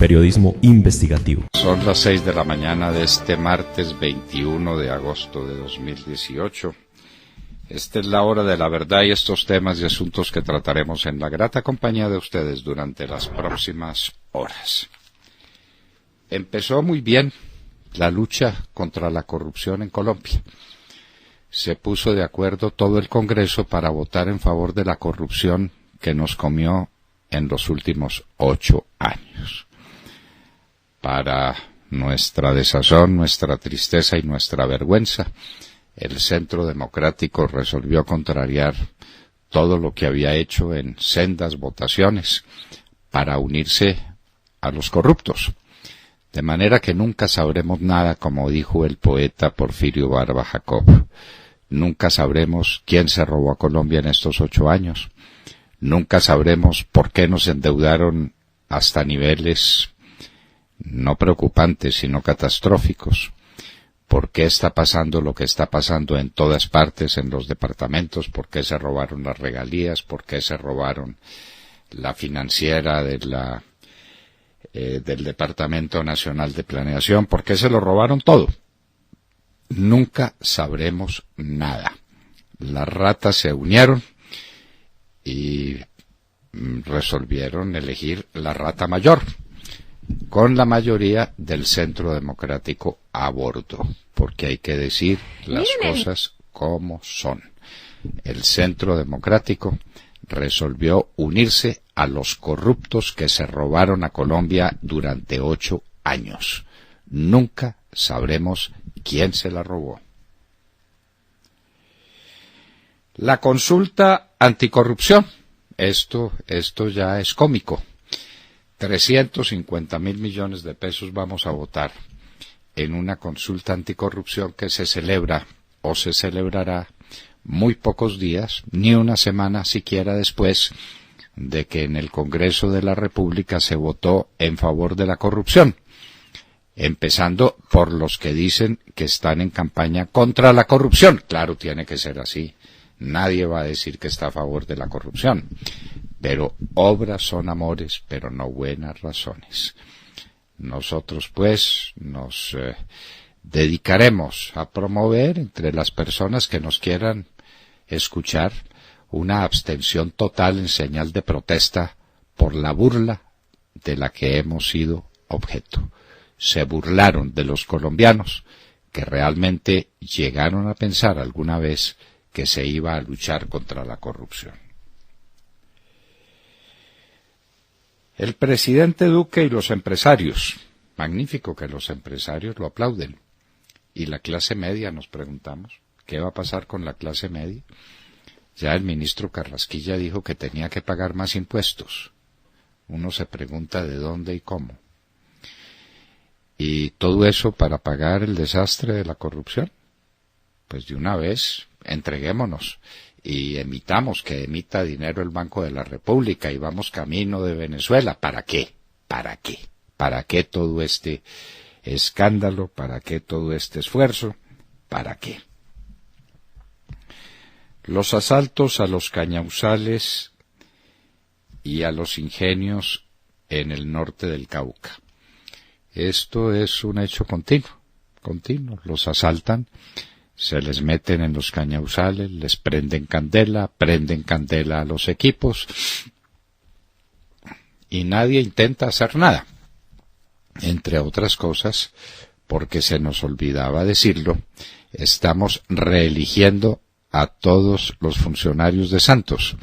Periodismo investigativo. Son las 6 de la mañana de este martes 21 de agosto de 2018. Esta es la hora de la verdad y estos temas y asuntos que trataremos en la grata compañía de ustedes durante las próximas horas. Empezó muy bien la lucha contra la corrupción en Colombia. Se puso de acuerdo todo el Congreso para votar en favor de la corrupción que nos comió en los últimos 8 años. Para nuestra desazón, nuestra tristeza y nuestra vergüenza, el Centro Democrático resolvió contrariar todo lo que había hecho en sendas votaciones para unirse a los corruptos. De manera que nunca sabremos nada, como dijo el poeta Porfirio Barba Jacob. Nunca sabremos quién se robó a Colombia en estos 8 años. Nunca sabremos por qué nos endeudaron hasta niveles no preocupantes, sino catastróficos. ¿Por qué está pasando lo que está pasando en todas partes, en los departamentos? ¿Por qué se robaron las regalías? ¿Por qué se robaron la financiera del Departamento Nacional de Planeación? ¿Por qué se lo robaron todo? Nunca sabremos nada. Las ratas se unieron y resolvieron elegir la rata mayor, con la mayoría del Centro Democrático a bordo, porque hay que decir las cosas como son. El Centro Democrático resolvió unirse a los corruptos que se robaron a Colombia durante 8 años. Nunca sabremos quién se la robó. La consulta anticorrupción. Esto ya es cómico. 350.000 millones de pesos vamos a votar en una consulta anticorrupción que se celebra o se celebrará muy pocos días, ni una semana siquiera después de que en el Congreso de la República se votó en favor de la corrupción, empezando por los que dicen que están en campaña contra la corrupción. Claro, tiene que ser así. Nadie va a decir que está a favor de la corrupción. Pero obras son amores, pero no buenas razones. Nosotros, pues, nos dedicaremos a promover entre las personas que nos quieran escuchar una abstención total en señal de protesta por la burla de la que hemos sido objeto. Se burlaron de los colombianos que realmente llegaron a pensar alguna vez que se iba a luchar contra la corrupción. El presidente Duque y los empresarios, magnífico que los empresarios lo aplauden, y la clase media, nos preguntamos, ¿qué va a pasar con la clase media? Ya el ministro Carrasquilla dijo que tenía que pagar más impuestos. Uno se pregunta de dónde y cómo. ¿Y todo eso para pagar el desastre de la corrupción? Pues de una vez, entreguémonos y emitamos que emita dinero el Banco de la República y vamos camino de Venezuela. ¿Para qué? ¿Para qué? ¿Para qué todo este escándalo? ¿Para qué todo este esfuerzo? ¿Para qué? Los asaltos a los cañauzales y a los ingenios en el norte del Cauca. Esto es un hecho continuo. Los asaltan, se les meten en los cañauzales, les prenden candela a los equipos y nadie intenta hacer nada. Entre otras cosas, porque se nos olvidaba decirlo, estamos reeligiendo a todos los funcionarios de Santos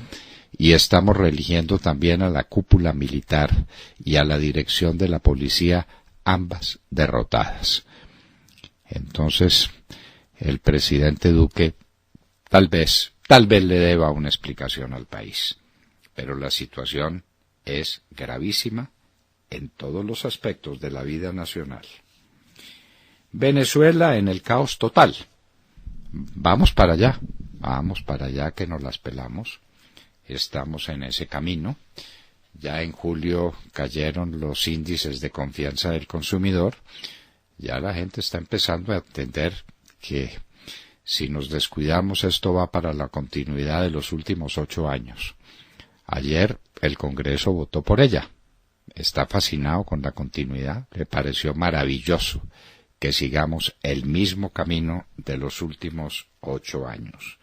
y estamos reeligiendo también a la cúpula militar y a la dirección de la policía, ambas derrotadas. Entonces, el presidente Duque tal vez le deba una explicación al país, pero la situación es gravísima en todos los aspectos de la vida nacional. Venezuela en el caos total. Vamos para allá que nos las pelamos. Estamos en ese camino. Ya en julio cayeron los índices de confianza del consumidor. Ya la gente está empezando a entender que si nos descuidamos esto va para la continuidad de los últimos 8 años. Ayer el Congreso votó por ella. está fascinado con la continuidad. Le pareció maravilloso que sigamos el mismo camino de los últimos 8 años.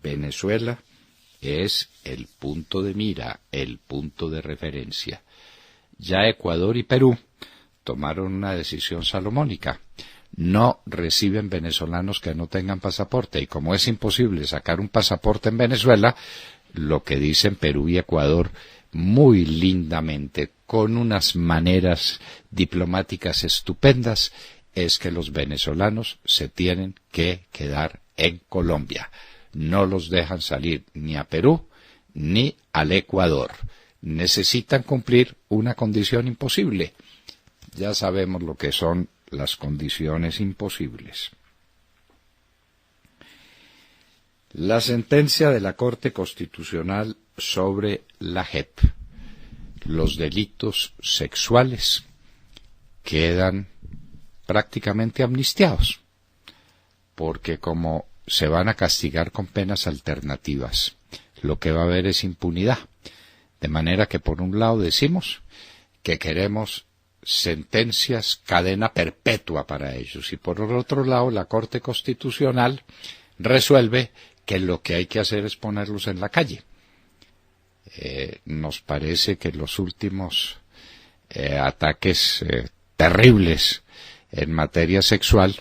Venezuela es el punto de mira, el punto de referencia. Ya Ecuador y Perú tomaron una decisión salomónica. No reciben venezolanos que no tengan pasaporte, y como es imposible sacar un pasaporte en Venezuela, lo que dicen Perú y Ecuador muy lindamente, con unas maneras diplomáticas estupendas, es que los venezolanos se tienen que quedar en Colombia. No los dejan salir ni a Perú ni al Ecuador. Necesitan cumplir una condición imposible. Ya sabemos lo que son las condiciones imposibles. La sentencia de la Corte Constitucional sobre la JEP. Los delitos sexuales quedan prácticamente amnistiados, porque como se van a castigar con penas alternativas, lo que va a haber es impunidad. De manera que por un lado decimos que queremos sentencias, cadena perpetua para ellos, y por otro lado la Corte Constitucional resuelve que lo que hay que hacer es ponerlos en la calle. Nos parece que los últimos ataques terribles en materia sexual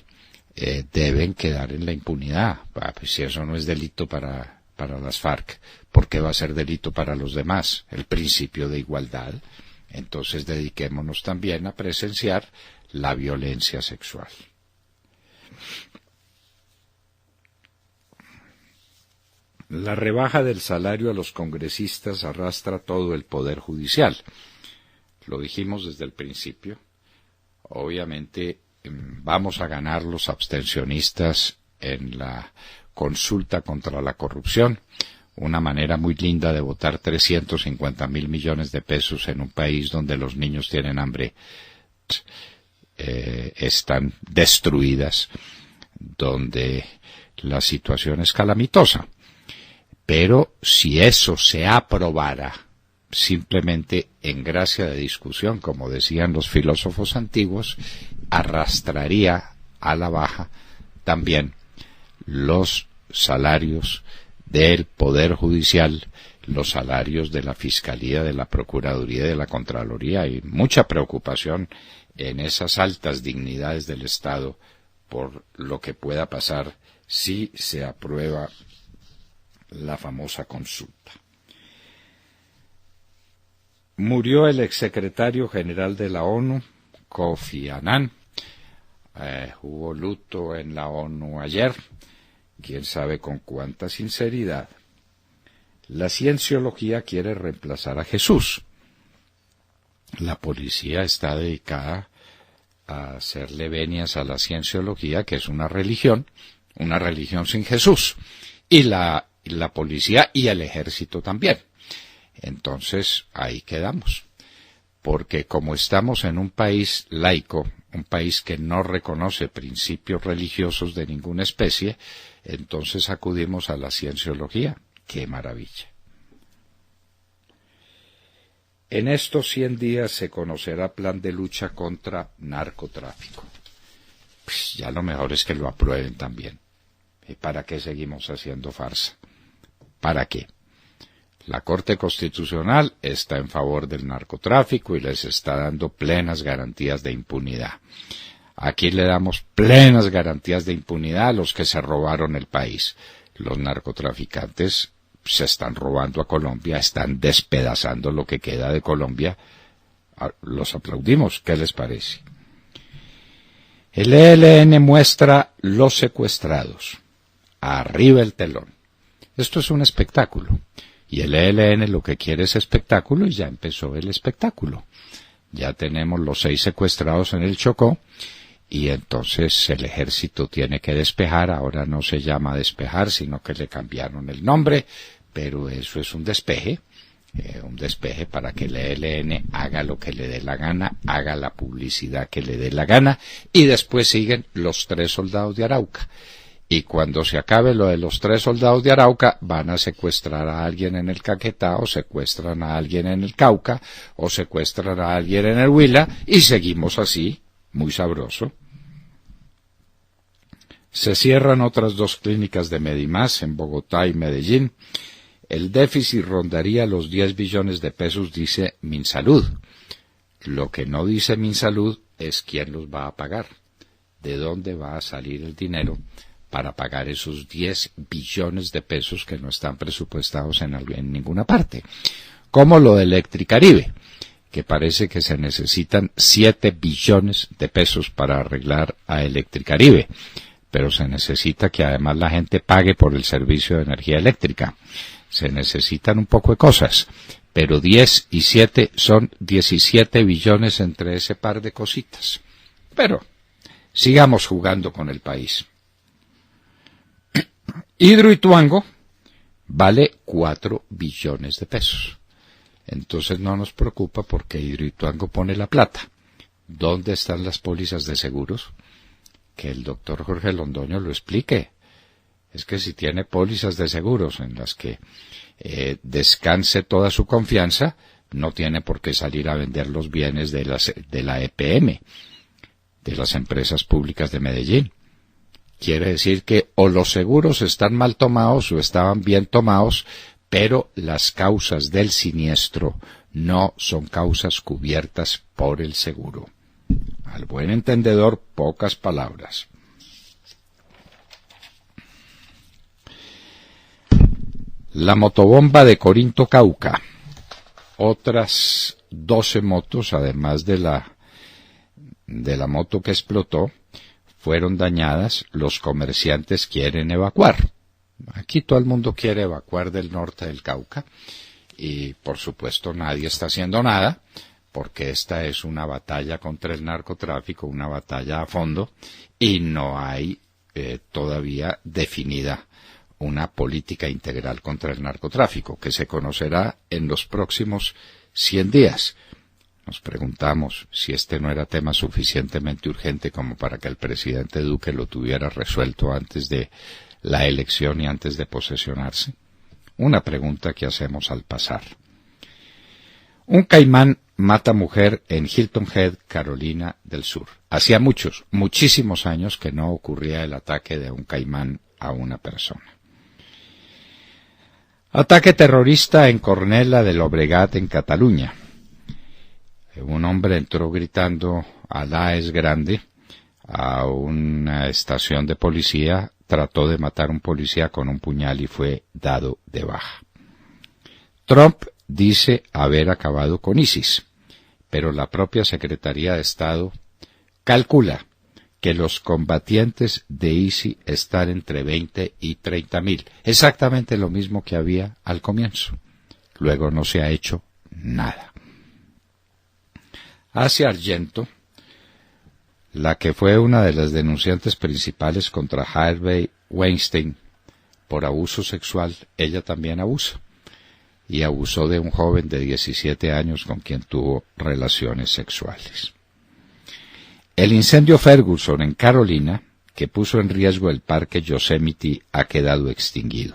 deben quedar en la impunidad. Pues si eso no es delito para las FARC, ¿por qué va a ser delito para los demás? El principio de igualdad. Entonces dediquémonos también a presenciar la violencia sexual. La rebaja del salario a los congresistas arrastra todo el Poder Judicial. Lo dijimos desde el principio. Obviamente vamos a ganar los abstencionistas en la consulta contra la corrupción. Una manera muy linda de votar 350.000 millones de pesos en un país donde los niños tienen hambre, están destruidas, donde la situación es calamitosa. Pero si eso se aprobara simplemente en gracia de discusión, como decían los filósofos antiguos, arrastraría a la baja también los salarios del Poder Judicial, los salarios de la Fiscalía, de la Procuraduría y de la Contraloría. Hay mucha preocupación en esas altas dignidades del Estado por lo que pueda pasar si se aprueba la famosa consulta. Murió el exsecretario general de la ONU, Kofi Annan. Hubo luto en la ONU ayer. Quién sabe con cuánta sinceridad. La cienciología quiere reemplazar a Jesús. La policía está dedicada a hacerle venias a la cienciología, que es una religión sin Jesús. Y la policía y el ejército también. Entonces, ahí quedamos. Porque como estamos en un país laico, un país que no reconoce principios religiosos de ninguna especie, entonces acudimos a la cienciología. ¡Qué maravilla! En estos 100 días se conocerá plan de lucha contra narcotráfico. Pues ya lo mejor es que lo aprueben también. ¿Y para qué seguimos haciendo farsa? ¿Para qué? La Corte Constitucional está en favor del narcotráfico y les está dando plenas garantías de impunidad. Aquí le damos plenas garantías de impunidad a los que se robaron el país. Los narcotraficantes se están robando a Colombia, están despedazando lo que queda de Colombia. Los aplaudimos. ¿Qué les parece? El ELN muestra los secuestrados. Arriba el telón. Esto es un espectáculo. Y el ELN lo que quiere es espectáculo, y ya empezó el espectáculo. Ya tenemos los 6 secuestrados en el Chocó, y entonces el ejército tiene que despejar. Ahora no se llama despejar, sino que le cambiaron el nombre, pero eso es un despeje para que el ELN haga lo que le dé la gana, haga la publicidad que le dé la gana, y después siguen los 3 soldados de Arauca. Y cuando se acabe lo de los 3 soldados de Arauca, van a secuestrar a alguien en el Caquetá, o secuestran a alguien en el Cauca, o secuestran a alguien en el Huila, y seguimos así, muy sabroso. Se cierran otras 2 clínicas de Medimás, en Bogotá y Medellín. El déficit rondaría los 10 billones de pesos, dice Minsalud. Lo que no dice Minsalud es quién los va a pagar, de dónde va a salir el dinero para pagar esos 10 billones de pesos que no están presupuestados en ninguna parte. Como lo de Electricaribe, que parece que se necesitan 7 billones de pesos para arreglar a Electricaribe, pero se necesita que además la gente pague por el servicio de energía eléctrica. Se necesitan un poco de cosas, pero 10 y 7 son 17 billones entre ese par de cositas. Pero sigamos jugando con el país. Hidroituango vale 4 billones de pesos. Entonces no nos preocupa porque Hidroituango pone la plata. ¿Dónde están las pólizas de seguros? Que el doctor Jorge Londoño lo explique. Es que si tiene pólizas de seguros en las que descanse toda su confianza, no tiene por qué salir a vender los bienes de la EPM, de las empresas públicas de Medellín. Quiere decir que o los seguros están mal tomados o estaban bien tomados, pero las causas del siniestro no son causas cubiertas por el seguro. Al buen entendedor, pocas palabras. La motobomba de Corinto Cauca. Otras 12 motos, además de la moto que explotó, fueron dañadas. Los comerciantes quieren evacuar. Aquí todo el mundo quiere evacuar del norte del Cauca y por supuesto nadie está haciendo nada porque esta es una batalla contra el narcotráfico, una batalla a fondo y no hay todavía definida una política integral contra el narcotráfico que se conocerá en los próximos 100 días. Nos preguntamos si este no era tema suficientemente urgente como para que el presidente Duque lo tuviera resuelto antes de la elección y antes de posesionarse. Una pregunta que hacemos al pasar. Un caimán mata mujer en Hilton Head, Carolina del Sur. Hacía muchísimos años que no ocurría el ataque de un caimán a una persona. Ataque terrorista en Cornellà de Llobregat, en Cataluña. Un hombre entró gritando "Alá es grande" a una estación de policía, trató de matar a un policía con un puñal y fue dado de baja. Trump dice haber acabado con ISIS, pero la propia Secretaría de Estado calcula que los combatientes de ISIS están entre 20 y 30.000, exactamente lo mismo que había al comienzo. Luego no se ha hecho nada. Asia Argento, la que fue una de las denunciantes principales contra Harvey Weinstein por abuso sexual, ella también abusa. Y abusó de un joven de 17 años con quien tuvo relaciones sexuales. El incendio Ferguson en Carolina, que puso en riesgo el parque Yosemite, ha quedado extinguido.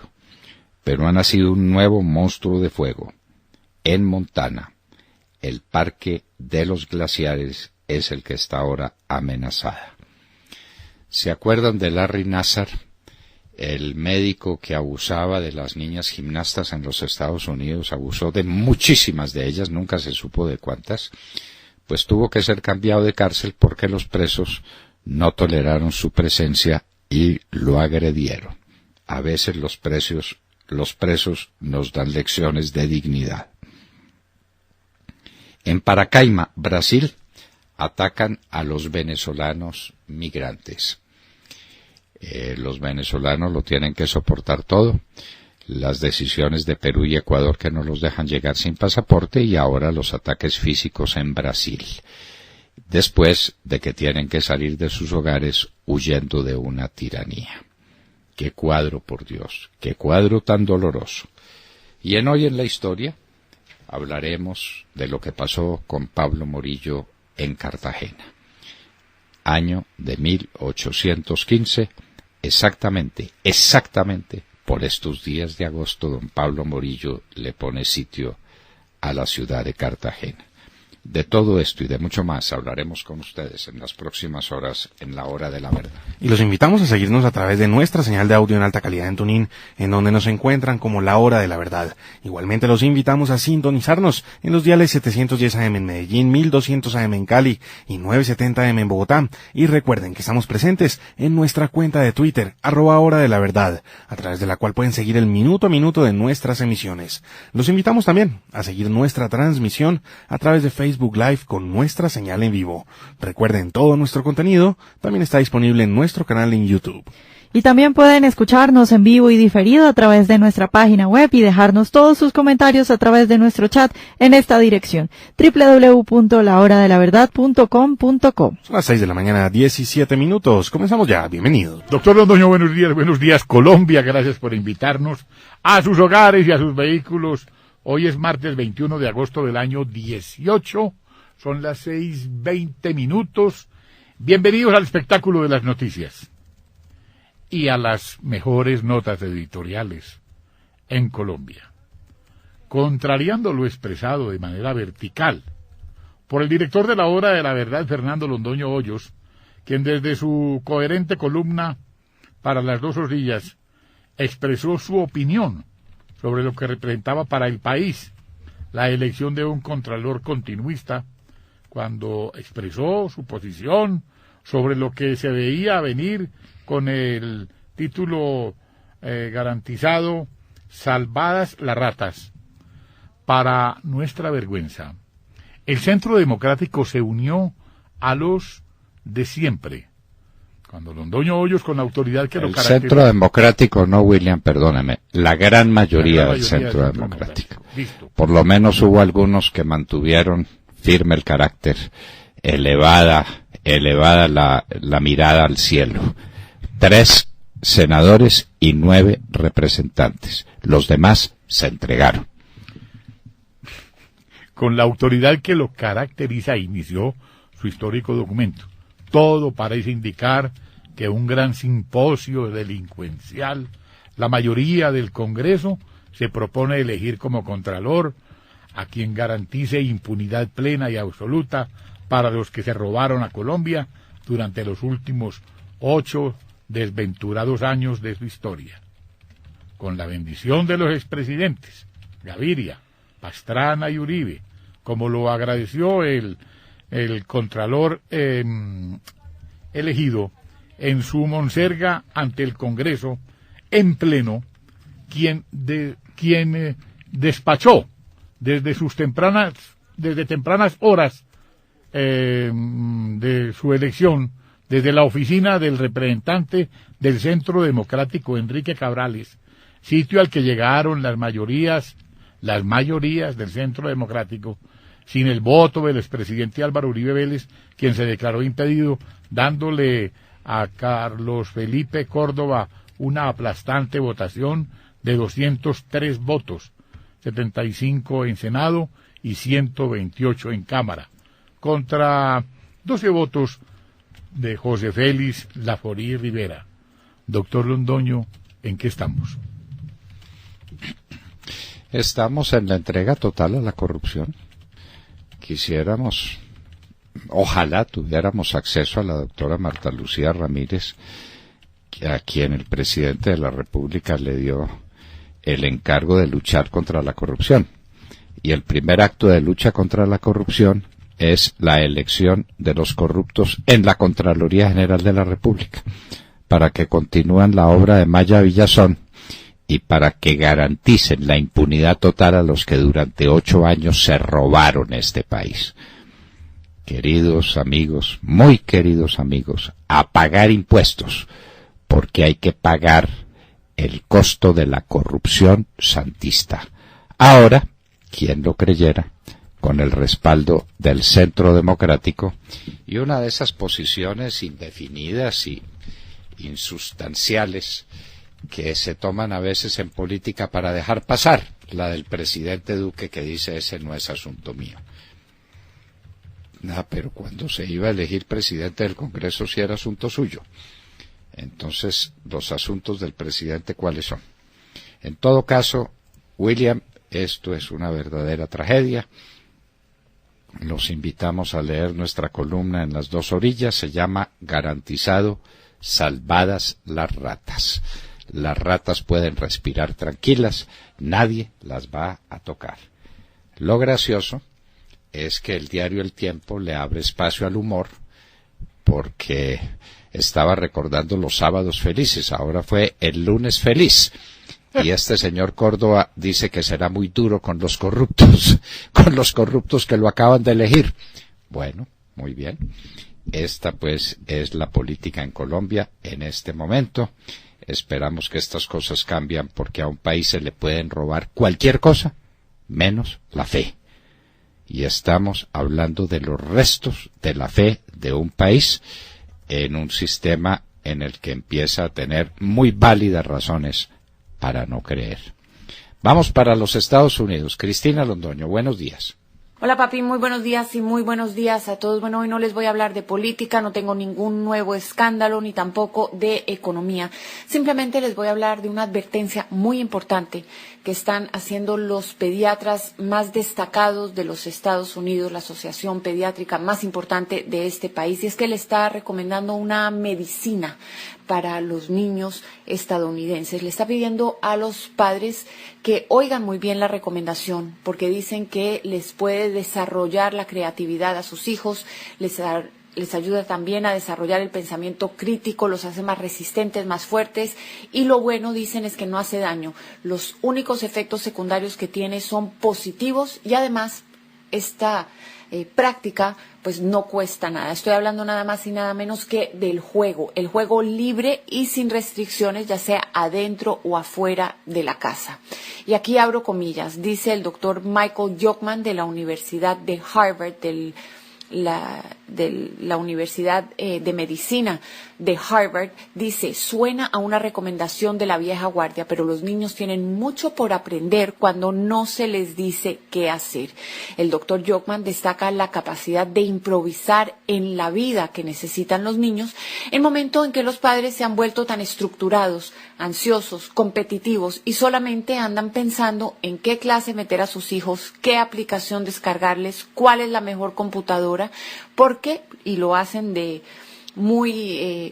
Pero ha nacido un nuevo monstruo de fuego. En Montana, el parque de los glaciares es el que está ahora amenazada. ¿Se acuerdan de Larry Nassar, el médico que abusaba de las niñas gimnastas en los Estados Unidos? Abusó de muchísimas de ellas, nunca se supo de cuántas. Pues tuvo que ser cambiado de cárcel porque los presos no toleraron su presencia y lo agredieron. A veces los presos nos dan lecciones de dignidad. En Paracaima, Brasil, atacan a los venezolanos migrantes. Los venezolanos lo tienen que soportar todo. Las decisiones de Perú y Ecuador que no los dejan llegar sin pasaporte y ahora los ataques físicos en Brasil, después de que tienen que salir de sus hogares huyendo de una tiranía. ¡Qué cuadro, por Dios! ¡Qué cuadro tan doloroso! Y en Hoy en la Historia hablaremos de lo que pasó con Pablo Morillo en Cartagena. Año de 1815, exactamente por estos días de agosto, don Pablo Morillo le pone sitio a la ciudad de Cartagena. De todo esto y de mucho más hablaremos con ustedes en las próximas horas en la Hora de la Verdad. Y los invitamos a seguirnos a través de nuestra señal de audio en alta calidad en TuneIn, en donde nos encuentran como La Hora de la Verdad. Igualmente los invitamos a sintonizarnos en los diales 710 AM en Medellín, 1200 AM en Cali y 970 AM en Bogotá. Y recuerden que estamos presentes en nuestra cuenta de Twitter, @Hora de la Verdad, a través de la cual pueden seguir el minuto a minuto de nuestras emisiones. Los invitamos también a seguir nuestra transmisión a través de Facebook Live con nuestra señal en vivo. Recuerden, todo nuestro contenido también está disponible en nuestro canal en YouTube. Y también pueden escucharnos en vivo y diferido a través de nuestra página web y dejarnos todos sus comentarios a través de nuestro chat en esta dirección, www.lahoradelaverdad.com.co. Son las 6 de la mañana, 17 minutos. Comenzamos ya. Bienvenidos. Doctor Londoño, buenos días Colombia, gracias por invitarnos a sus hogares y a sus vehículos. Hoy es martes 21 de agosto del año 18, son las 6:20 minutos. Bienvenidos al espectáculo de las noticias y a las mejores notas editoriales en Colombia. Contrariando lo expresado de manera vertical por el director de la Hora de la Verdad, Fernando Londoño Hoyos, quien desde su coherente columna para las dos orillas expresó su opinión sobre lo que representaba para el país la elección de un contralor continuista, cuando expresó su posición sobre lo que se veía venir con el título garantizado "Salvadas las ratas". Para nuestra vergüenza, el Centro Democrático se unió a los de siempre. Cuando Londoño Hoyos, con la autoridad que lo caracteriza... El Centro Democrático, no, William, perdóneme, la gran mayoría del Centro Democrático. Por lo menos hubo algunos que mantuvieron firme el carácter, elevada la mirada al cielo. 3 senadores y 9 representantes. Los demás se entregaron. Con la autoridad que lo caracteriza, inició su histórico documento. Todo parece indicar que un gran simposio delincuencial, la mayoría del Congreso, se propone elegir como contralor a quien garantice impunidad plena y absoluta para los que se robaron a Colombia durante los últimos 8 desventurados años de su historia. Con la bendición de los expresidentes Gaviria, Pastrana y Uribe, como lo agradeció el contralor elegido en su monserga ante el Congreso en pleno, quien despachó desde tempranas horas de su elección, desde la oficina del representante del Centro Democrático, Enrique Cabrales, sitio al que llegaron las mayorías del Centro Democrático, sin el voto del expresidente Álvaro Uribe Vélez, quien se declaró impedido, dándole a Carlos Felipe Córdoba una aplastante votación de 203 votos, 75 en Senado y 128 en Cámara, contra 12 votos de José Félix Laforí Rivera. Doctor Londoño, ¿en qué estamos? Estamos en la entrega total a la corrupción. Quisiéramos, ojalá tuviéramos acceso a la doctora Marta Lucía Ramírez, a quien el presidente de la República le dio el encargo de luchar contra la corrupción. Y el primer acto de lucha contra la corrupción es la elección de los corruptos en la Contraloría General de la República, para que continúen la obra de Maya Villazón y para que garanticen la impunidad total a los que durante 8 años se robaron este país. Queridos amigos, muy queridos amigos, a pagar impuestos, porque hay que pagar el costo de la corrupción santista. Ahora, quien lo creyera, con el respaldo del Centro Democrático y una de esas posiciones indefinidas y insustanciales que se toman a veces en política para dejar pasar, la del presidente Duque, que dice: ese no es asunto mío. Pero cuando se iba a elegir presidente del Congreso sí era asunto suyo. Entonces, los asuntos del presidente, ¿cuáles son? En todo caso, William, esto es una verdadera tragedia. Los invitamos a leer nuestra columna en las dos orillas, se llama Garantizado, salvadas las ratas. Las ratas pueden respirar tranquilas, nadie las va a tocar. Lo gracioso es que el diario El Tiempo le abre espacio al humor porque estaba recordando los sábados felices, ahora fue el lunes feliz. Y este señor Córdoba dice que será muy duro con los corruptos que lo acaban de elegir. Bueno, muy bien. Esta pues es la política en Colombia en este momento. Esperamos que estas cosas cambien porque a un país se le pueden robar cualquier cosa, menos la fe. Y estamos hablando de los restos de la fe de un país en un sistema en el que empieza a tener muy válidas razones para no creer. Vamos para los Estados Unidos. Cristina Londoño, buenos días. Hola papi, muy buenos días y muy buenos días a todos. Bueno, hoy no les voy a hablar de política, no tengo ningún nuevo escándalo ni tampoco de economía. Simplemente les voy a hablar de una advertencia muy importante que están haciendo los pediatras más destacados de los Estados Unidos, la asociación pediátrica más importante de este país, y es que le está recomendando una medicina para los niños estadounidenses. Le está pidiendo a los padres que oigan muy bien la recomendación, porque dicen que les puede desarrollar la creatividad a sus hijos, les ayuda también a desarrollar el pensamiento crítico, los hace más resistentes, más fuertes, y lo bueno, dicen, es que no hace daño. Los únicos efectos secundarios que tiene son positivos y además esta práctica pues no cuesta nada. Estoy hablando nada más y nada menos que del juego, el juego libre y sin restricciones, ya sea adentro o afuera de la casa. Y aquí abro comillas, dice el doctor Michael Jockman de la Universidad de Harvard, de la Universidad de Medicina de Harvard, dice: suena a una recomendación de la vieja guardia, pero los niños tienen mucho por aprender cuando no se les dice qué hacer. El doctor Jockman destaca la capacidad de improvisar en la vida que necesitan los niños en momento en que los padres se han vuelto tan estructurados, ansiosos, competitivos y solamente andan pensando en qué clase meter a sus hijos, qué aplicación descargarles, cuál es la mejor computadora, porque, y lo hacen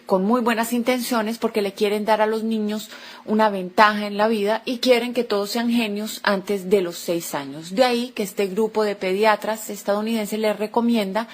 con muy buenas intenciones, porque le quieren dar a los niños una ventaja en la vida y quieren que todos sean genios antes de los 6 años. De ahí que este grupo de pediatras estadounidenses les recomienda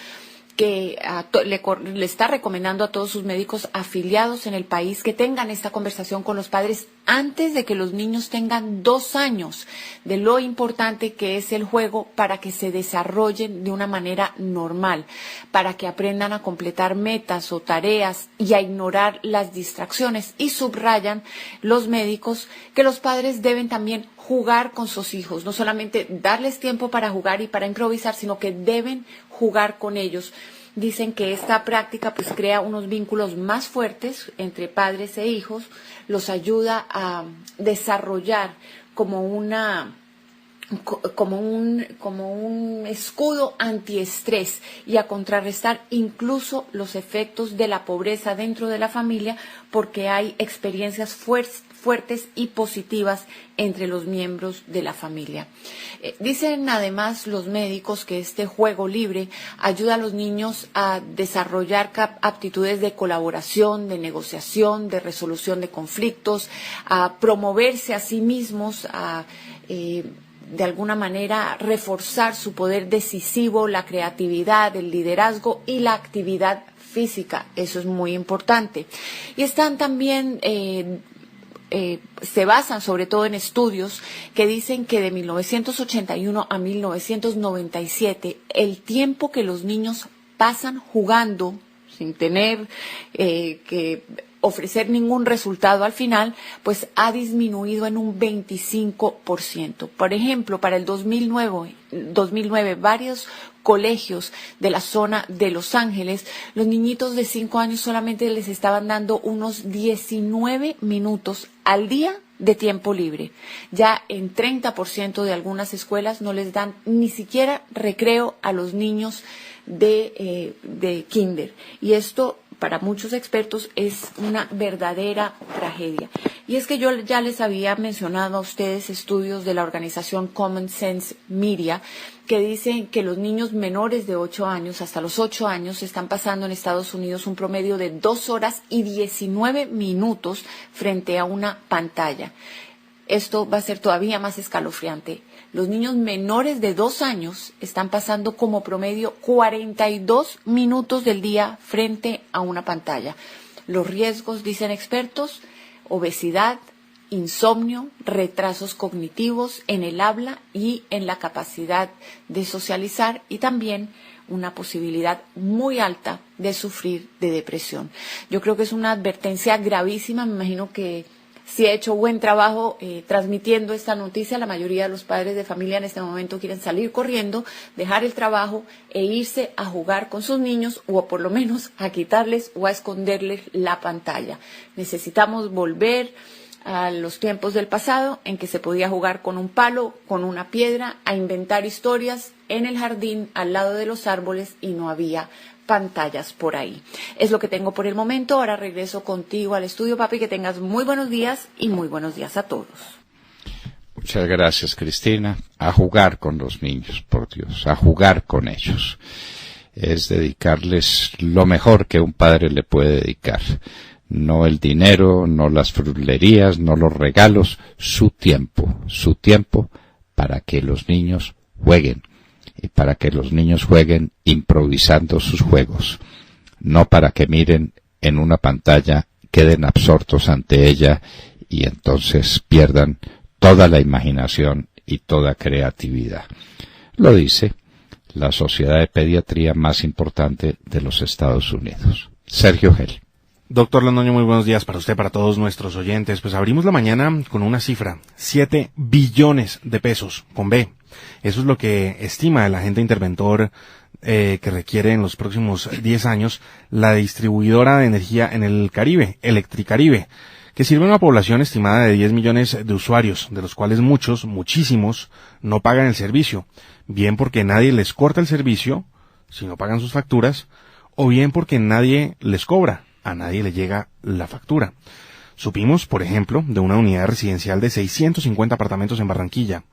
que le está recomendando a todos sus médicos afiliados en el país que tengan esta conversación con los padres antes de que los niños tengan 2 años, de lo importante que es el juego para que se desarrollen de una manera normal, para que aprendan a completar metas o tareas y a ignorar las distracciones. Y subrayan los médicos que los padres deben también jugar con sus hijos, no solamente darles tiempo para jugar y para improvisar, sino que deben jugar con ellos. Dicen que esta práctica pues crea unos vínculos más fuertes entre padres e hijos, los ayuda a desarrollar como un escudo antiestrés y a contrarrestar incluso los efectos de la pobreza dentro de la familia, porque hay experiencias fuertes y positivas entre los miembros de la familia. Dicen además los médicos que este juego libre ayuda a los niños a desarrollar aptitudes de colaboración, de negociación, de resolución de conflictos, a promoverse a sí mismos, a de alguna manera reforzar su poder decisivo, la creatividad, el liderazgo y la actividad física. Eso es muy importante. Y están también se basan sobre todo en estudios que dicen que de 1981 a 1997 el tiempo que los niños pasan jugando sin tener que ofrecer ningún resultado al final, pues ha disminuido en un 25%. Por ejemplo, para el 2009 varios colegios de la zona de Los Ángeles, los niñitos de 5 años solamente les estaban dando unos 19 minutos al día de tiempo libre. Ya en 30% de algunas escuelas no les dan ni siquiera recreo a los niños de kinder. Y esto para muchos expertos es una verdadera tragedia. Y es que yo ya les había mencionado a ustedes estudios de la organización Common Sense Media que dicen que los niños menores de 8 años, hasta los 8 años, están pasando en Estados Unidos un promedio de 2 horas y 19 minutos frente a una pantalla. Esto va a ser todavía más escalofriante. Los niños menores de 2 años están pasando como promedio 42 minutos del día frente a una pantalla. Los riesgos, dicen expertos, obesidad, insomnio, retrasos cognitivos en el habla y en la capacidad de socializar y también una posibilidad muy alta de sufrir de depresión. Yo creo que es una advertencia gravísima. Me imagino que si he hecho buen trabajo transmitiendo esta noticia, la mayoría de los padres de familia en este momento quieren salir corriendo, dejar el trabajo e irse a jugar con sus niños o por lo menos a quitarles o a esconderles la pantalla. Necesitamos volver a los tiempos del pasado en que se podía jugar con un palo, con una piedra, a inventar historias en el jardín al lado de los árboles y no había pantallas por ahí. Es lo que tengo por el momento. Ahora regreso contigo al estudio, papi, que tengas muy buenos días y muy buenos días a todos. Muchas gracias, Cristina. A jugar con los niños, por Dios, a jugar con ellos. Es dedicarles lo mejor que un padre le puede dedicar. No el dinero, no las frulerías, no los regalos, su tiempo para que los niños jueguen. Y para que los niños jueguen improvisando sus juegos, no para que miren en una pantalla, queden absortos ante ella y entonces pierdan toda la imaginación y toda creatividad. Lo dice la sociedad de pediatría más importante de los Estados Unidos. Sergio Gel. Doctor Londoño, muy buenos días para usted, para todos nuestros oyentes. Pues abrimos la mañana con una cifra, 7 billones de pesos, con B. Eso es lo que estima el agente interventor que requiere en los próximos 10 años la distribuidora de energía en el Caribe, Electricaribe, que sirve a una población estimada de 10 millones de usuarios, de los cuales muchísimos, no pagan el servicio, bien porque nadie les corta el servicio, si no pagan sus facturas, o bien porque nadie les cobra, a nadie le llega la factura. Supimos, por ejemplo, de una unidad residencial de 650 apartamentos en Barranquilla,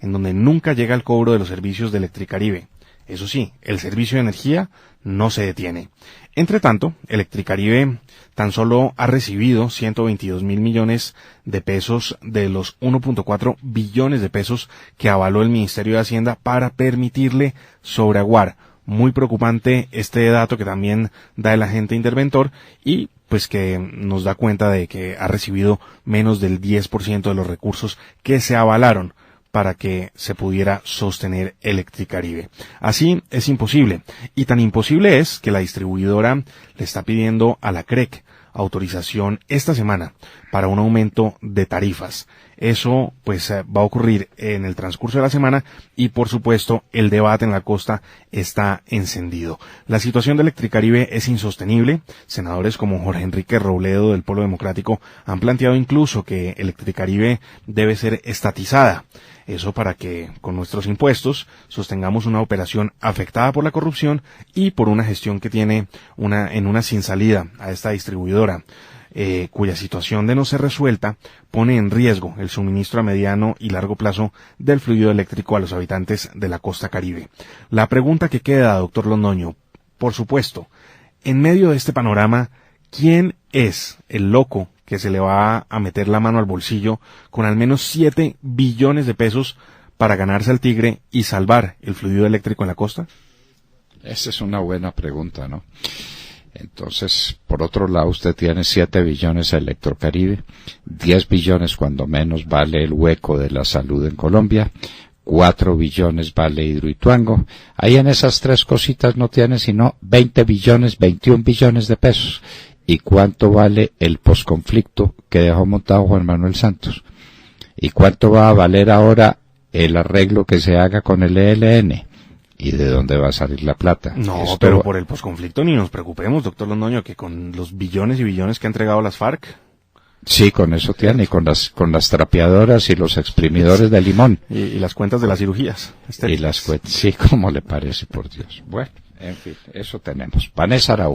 en donde nunca llega el cobro de los servicios de Electricaribe. Eso sí, el servicio de energía no se detiene. Entre tanto, Electricaribe tan solo ha recibido 122 mil millones de pesos de los 1.4 billones de pesos que avaló el Ministerio de Hacienda para permitirle sobreaguar. Muy preocupante este dato que también da el agente interventor y pues que nos da cuenta de que ha recibido menos del 10% de los recursos que se avalaron para que se pudiera sostener Electricaribe. Así es imposible, y tan imposible es que la distribuidora le está pidiendo a la CREC autorización esta semana para un aumento de tarifas. Eso pues va a ocurrir en el transcurso de la semana y por supuesto el debate en la costa está encendido. La situación de Electricaribe es insostenible. Senadores como Jorge Enrique Robledo del Polo Democrático han planteado incluso que Electricaribe debe ser estatizada. Eso para que con nuestros impuestos sostengamos una operación afectada por la corrupción y por una gestión que tiene una sin salida a esta distribuidora, cuya situación de no ser resuelta pone en riesgo el suministro a mediano y largo plazo del fluido eléctrico a los habitantes de la costa Caribe. La pregunta que queda, doctor Londoño, por supuesto, en medio de este panorama, ¿quién es el loco que se le va a meter la mano al bolsillo con al menos 7 billones de pesos para ganarse al tigre y salvar el fluido eléctrico en la costa? Esa es una buena pregunta, ¿no? Entonces, por otro lado, usted tiene 7 billones a Electrocaribe, 10 billones cuando menos vale el hueco de la salud en Colombia, 4 billones vale Hidroituango. Ahí en esas tres cositas no tiene sino 20 billones, 21 billones de pesos. ¿Y cuánto vale el posconflicto que dejó montado Juan Manuel Santos? ¿Y cuánto va a valer ahora el arreglo que se haga con el ELN? ¿Y de dónde va a salir la plata? No, pero por el posconflicto ni nos preocupemos, doctor Londoño, que con los billones y billones que ha entregado las FARC. Sí, con eso tiene, y con las trapeadoras y los exprimidores de limón. Y las cuentas de las cirugías. Y las cuentas, sí, ¿cómo le parece, por Dios? Bueno, En fin, eso tenemos. Vanessa Arau.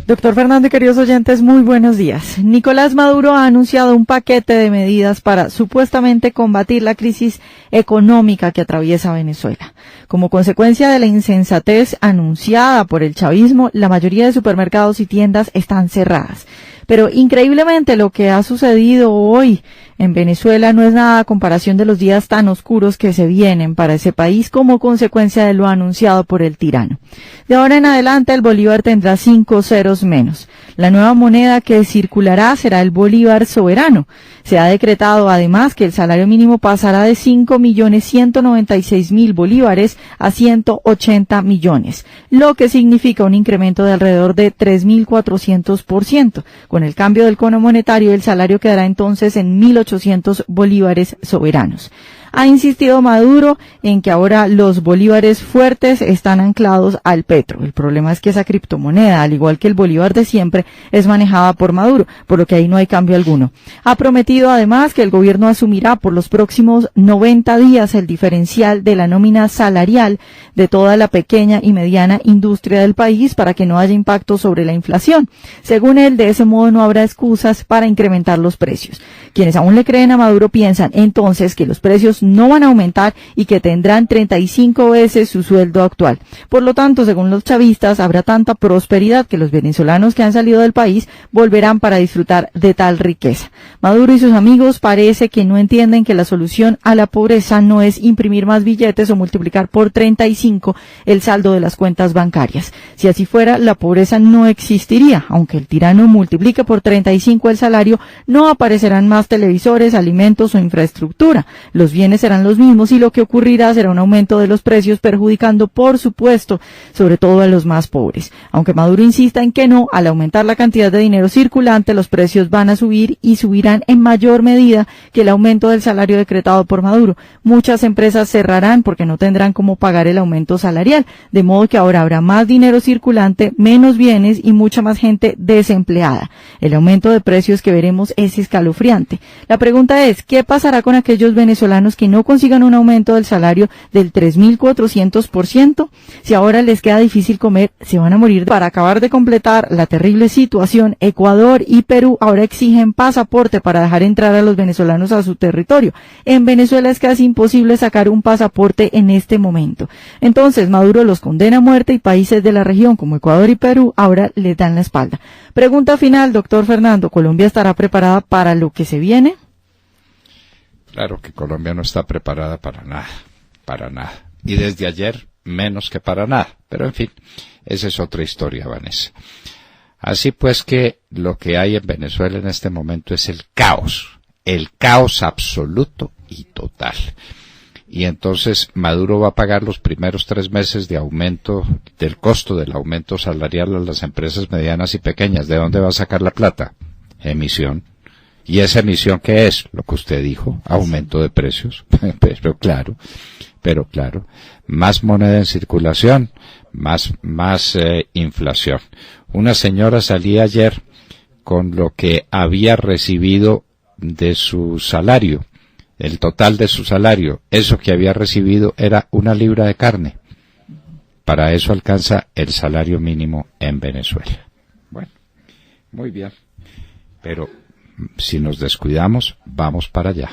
Doctor Fernando y queridos oyentes, muy buenos días. Nicolás Maduro ha anunciado un paquete de medidas para supuestamente combatir la crisis económica que atraviesa Venezuela. Como consecuencia de la insensatez anunciada por el chavismo, la mayoría de supermercados y tiendas están cerradas. Pero increíblemente lo que ha sucedido hoy en Venezuela no es nada a comparación de los días tan oscuros que se vienen para ese país como consecuencia de lo anunciado por el tirano. De ahora en adelante el bolívar tendrá 5 ceros menos. La nueva moneda que circulará será el bolívar soberano. Se ha decretado además que el salario mínimo pasará de 5.196.000 bolívares a 180 millones, lo que significa un incremento de alrededor de 3.400%. Con el cambio del cono monetario, el salario quedará entonces en 1.800 bolívares soberanos. Ha insistido Maduro en que ahora los bolívares fuertes están anclados al petro. El problema es que esa criptomoneda, al igual que el bolívar de siempre, es manejada por Maduro, por lo que ahí no hay cambio alguno. Ha prometido además que el gobierno asumirá por los próximos 90 días el diferencial de la nómina salarial de toda la pequeña y mediana industria del país para que no haya impacto sobre la inflación. Según él, de ese modo no habrá excusas para incrementar los precios. Quienes aún le creen a Maduro piensan entonces que los precios no van a aumentar y que tendrán 35 veces su sueldo actual. Por lo tanto, según los chavistas, habrá tanta prosperidad que los venezolanos que han salido del país volverán para disfrutar de tal riqueza. Maduro y sus amigos parece que no entienden que la solución a la pobreza no es imprimir más billetes o multiplicar por 35 el saldo de las cuentas bancarias. Si así fuera, la pobreza no existiría. Aunque el tirano multiplique por 35 el salario, no aparecerán más televisores, alimentos o infraestructura. Los bienes serán los mismos y lo que ocurrirá será un aumento de los precios, perjudicando, por supuesto, sobre todo a los más pobres. Aunque Maduro insista en que no, al aumentar la cantidad de dinero circulante, los precios van a subir y subirán en mayor medida que el aumento del salario decretado por Maduro. Muchas empresas cerrarán porque no tendrán cómo pagar el aumento salarial, de modo que ahora habrá más dinero circulante, menos bienes y mucha más gente desempleada. El aumento de precios que veremos es escalofriante. La pregunta es, ¿qué pasará con aquellos venezolanos que no consigan un aumento del salario del 3.400%? Si ahora les queda difícil comer, se van a morir. Para acabar de completar la terrible situación, Ecuador y Perú ahora exigen pasaporte para dejar entrar a los venezolanos a su territorio. En Venezuela es casi imposible sacar un pasaporte en este momento. Entonces Maduro los condena a muerte y países de la región como Ecuador y Perú ahora les dan la espalda. Pregunta final, doctor Fernando, ¿Colombia estará preparada para lo que se viene? Claro que Colombia no está preparada para nada. Y desde ayer menos que para nada. Pero en fin, esa es otra historia, Vanessa. Así pues que lo que hay en Venezuela en este momento es el caos absoluto y total. Y entonces Maduro va a pagar los primeros 3 meses de aumento del costo del aumento salarial a las empresas medianas y pequeñas. ¿De dónde va a sacar la plata? Emisión. ¿Y esa emisión qué es? Lo que usted dijo, aumento de precios. pero claro, más moneda en circulación, más inflación. Una señora salía ayer con lo que había recibido de su salario, el total de su salario. Eso que había recibido era 1 libra de carne. Para eso alcanza el salario mínimo en Venezuela. Bueno, muy bien, pero si nos descuidamos, vamos para allá.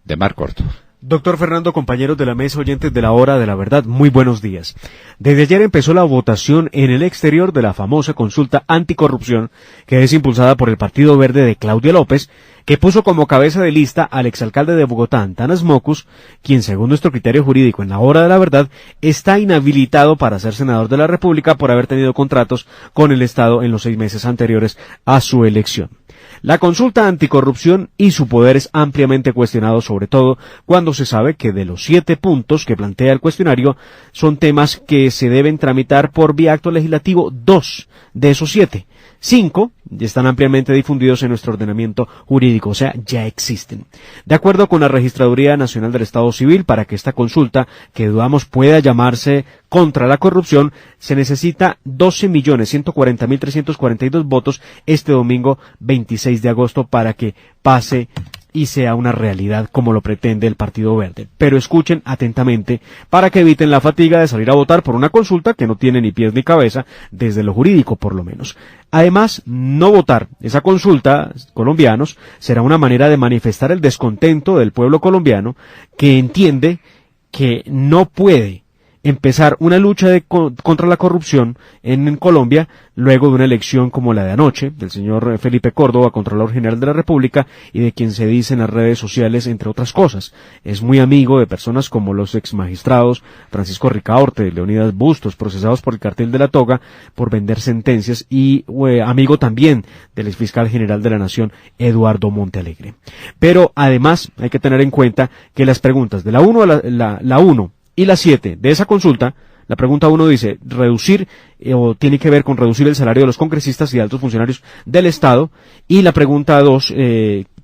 De Mar Corto. Doctor Fernando, compañeros de la mesa, oyentes de la Hora de la Verdad, muy buenos días. Desde ayer empezó la votación en el exterior de la famosa consulta anticorrupción, que es impulsada por el Partido Verde de Claudia López, que puso como cabeza de lista al exalcalde de Bogotá, Antanas Mocus, quien según nuestro criterio jurídico en la Hora de la Verdad, está inhabilitado para ser senador de la República por haber tenido contratos con el Estado en los 6 meses anteriores a su elección. La consulta anticorrupción y su poder es ampliamente cuestionado, sobre todo cuando se sabe que de los 7 puntos que plantea el cuestionario son temas que se deben tramitar por vía acto legislativo. 2 de esos 7, 5 están ampliamente difundidos en nuestro ordenamiento jurídico, o sea, ya existen. De acuerdo con la Registraduría Nacional del Estado Civil, para que esta consulta, que dudamos pueda llamarse contra la corrupción, se necesita 12.140.342 votos este domingo 26 de agosto para que pase y sea una realidad como lo pretende el Partido Verde. Pero escuchen atentamente para que eviten la fatiga de salir a votar por una consulta que no tiene ni pies ni cabeza, desde lo jurídico por lo menos. Además, no votar esa consulta, colombianos, será una manera de manifestar el descontento del pueblo colombiano, que entiende que no puede empezar una lucha contra la corrupción en Colombia luego de una elección como la de anoche del señor Felipe Córdoba, Contralor General de la República, y de quien se dice en las redes sociales, entre otras cosas, es muy amigo de personas como los exmagistrados Francisco Ricaurte, Leonidas Bustos, procesados por el cartel de la toga por vender sentencias, y amigo también del exfiscal general de la Nación, Eduardo Montealegre. Pero además hay que tener en cuenta que las preguntas de la 1 a la 1 y la 7 de esa consulta, la pregunta 1 dice reducir, o tiene que ver con reducir el salario de los congresistas y de altos funcionarios del Estado, y la pregunta 2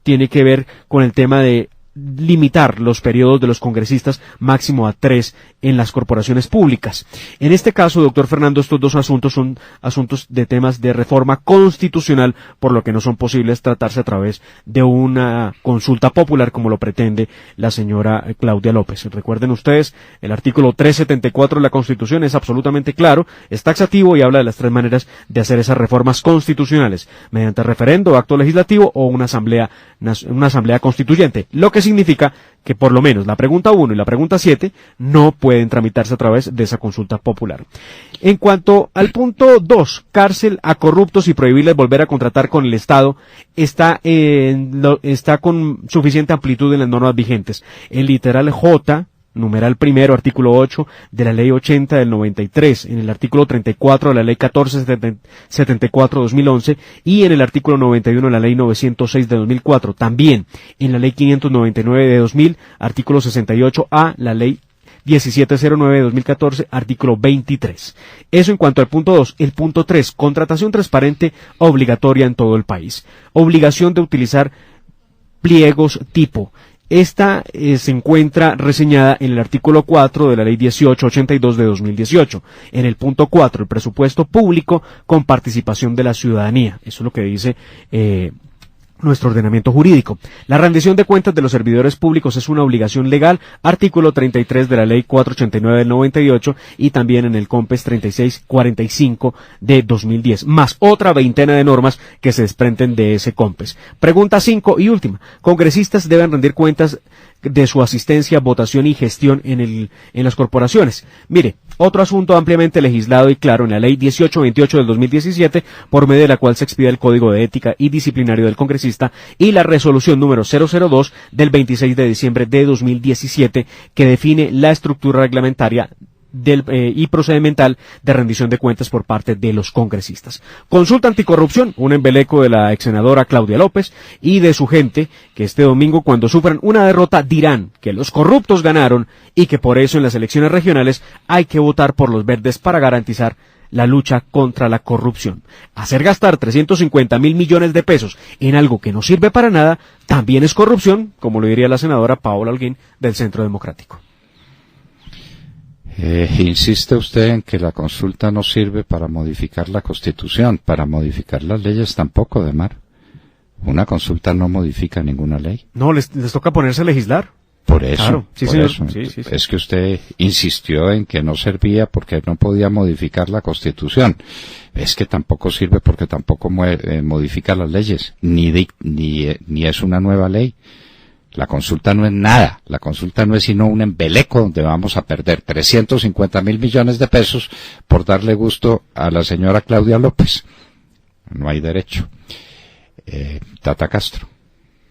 tiene que ver con el tema de limitar los periodos de los congresistas máximo a 3 en las corporaciones públicas. En este caso, doctor Fernando, estos dos asuntos son asuntos de temas de reforma constitucional, por lo que no son posibles tratarse a través de una consulta popular como lo pretende la señora Claudia López. Recuerden ustedes, el artículo 374 de la Constitución es absolutamente claro, es taxativo y habla de las 3 maneras de hacer esas reformas constitucionales: mediante referendo, acto legislativo o una asamblea constituyente, lo que significa que por lo menos la pregunta 1 y la pregunta 7 no pueden tramitarse a través de esa consulta popular. En cuanto al punto 2, cárcel a corruptos y prohibirles volver a contratar con el Estado, está con suficiente amplitud en las normas vigentes. El literal J, numeral primero, artículo 8 de la ley 80 del 93, en el artículo 34 de la ley 1474-2011 y en el artículo 91 de la ley 906 de 2004, también en la ley 599 de 2000, artículo 68A, la ley 1709 de 2014, artículo 23. Eso en cuanto al punto 2. El punto 3, contratación transparente obligatoria en todo el país. Obligación de utilizar pliegos tipo. Esta se encuentra reseñada en el artículo 4 de la ley 1882 de 2018. En el punto 4, el presupuesto público con participación de la ciudadanía. Eso es lo que dice nuestro ordenamiento jurídico. La rendición de cuentas de los servidores públicos es una obligación legal, artículo 33 de la ley 489 del 98 y también en el COMPES 3645 de 2010, más otra veintena de normas que se desprenden de ese COMPES. Pregunta 5 y última. Congresistas deben rendir cuentas de su asistencia, votación y gestión en las corporaciones. Mire, otro asunto ampliamente legislado y claro en la ley 1828 del 2017, por medio de la cual se expide el Código de Ética y Disciplinario del Congresista, y la resolución número 002 del 26 de diciembre de 2017, que define la estructura reglamentaria y procedimental de rendición de cuentas por parte de los congresistas. Consulta anticorrupción, un embeleco de la ex senadora Claudia López y de su gente, que este domingo, cuando sufran una derrota, dirán que los corruptos ganaron y que por eso en las elecciones regionales hay que votar por los verdes para garantizar la lucha contra la corrupción. Hacer gastar 350.000 millones de pesos en algo que no sirve para nada también es corrupción, como lo diría la senadora Paola Holguín del Centro Democrático. Insiste usted en que la consulta no sirve para modificar la Constitución, para modificar las leyes tampoco, Demar. Una consulta no modifica ninguna ley. No, les toca ponerse a legislar. Por eso, claro, sí, por señor. eso. Sí. Es que usted insistió en que no servía porque no podía modificar la Constitución. Es que tampoco sirve porque tampoco modifica las leyes, ni es una nueva ley. La consulta no es nada, la consulta no es sino un embeleco donde vamos a perder 350.000 millones de pesos por darle gusto a la señora Claudia López. No hay derecho. Tata Castro.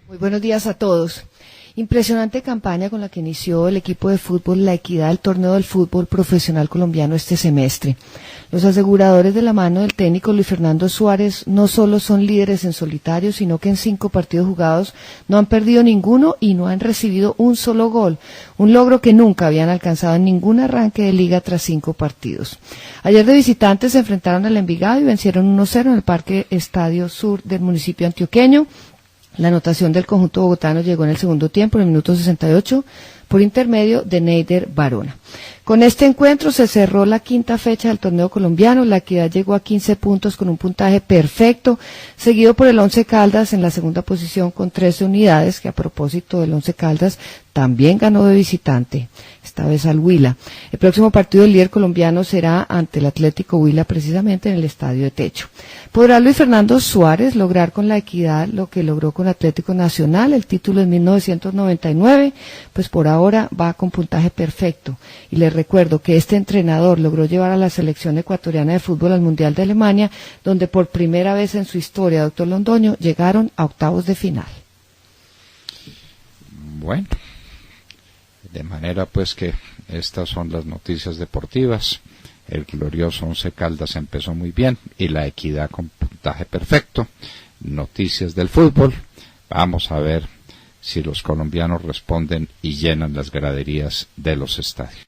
Muy buenos días a todos. Impresionante campaña con la que inició el equipo de fútbol La Equidad del torneo del fútbol profesional colombiano este semestre. Los aseguradores de la mano del técnico Luis Fernando Suárez no solo son líderes en solitario, sino que en 5 partidos jugados no han perdido ninguno y no han recibido un solo gol, un logro que nunca habían alcanzado en ningún arranque de liga tras 5 partidos. Ayer de visitantes se enfrentaron al Envigado y vencieron 1-0 en el Parque Estadio Sur del municipio antioqueño. La anotación del conjunto bogotano llegó en el segundo tiempo, en el minuto 68, por intermedio de Neider Barona. Con este encuentro se cerró la quinta fecha del torneo colombiano. La Equidad llegó a 15 puntos con un puntaje perfecto, seguido por el Once Caldas en la segunda posición con 13 unidades, que a propósito del Once Caldas también ganó de visitante, esta vez al Huila. El próximo partido del líder colombiano será ante el Atlético Huila, precisamente en el Estadio de Techo. ¿Podrá Luis Fernando Suárez lograr con la Equidad lo que logró con Atlético Nacional, el título en 1999? Pues por ahora va con puntaje perfecto. Y les recuerdo que este entrenador logró llevar a la selección ecuatoriana de fútbol al Mundial de Alemania, donde por primera vez en su historia, doctor Londoño, llegaron a octavos de final. Bueno, de manera pues que estas son las noticias deportivas. El glorioso Once Caldas empezó muy bien y la Equidad con puntaje perfecto. Noticias del fútbol. Vamos a ver si los colombianos responden y llenan las graderías de los estadios.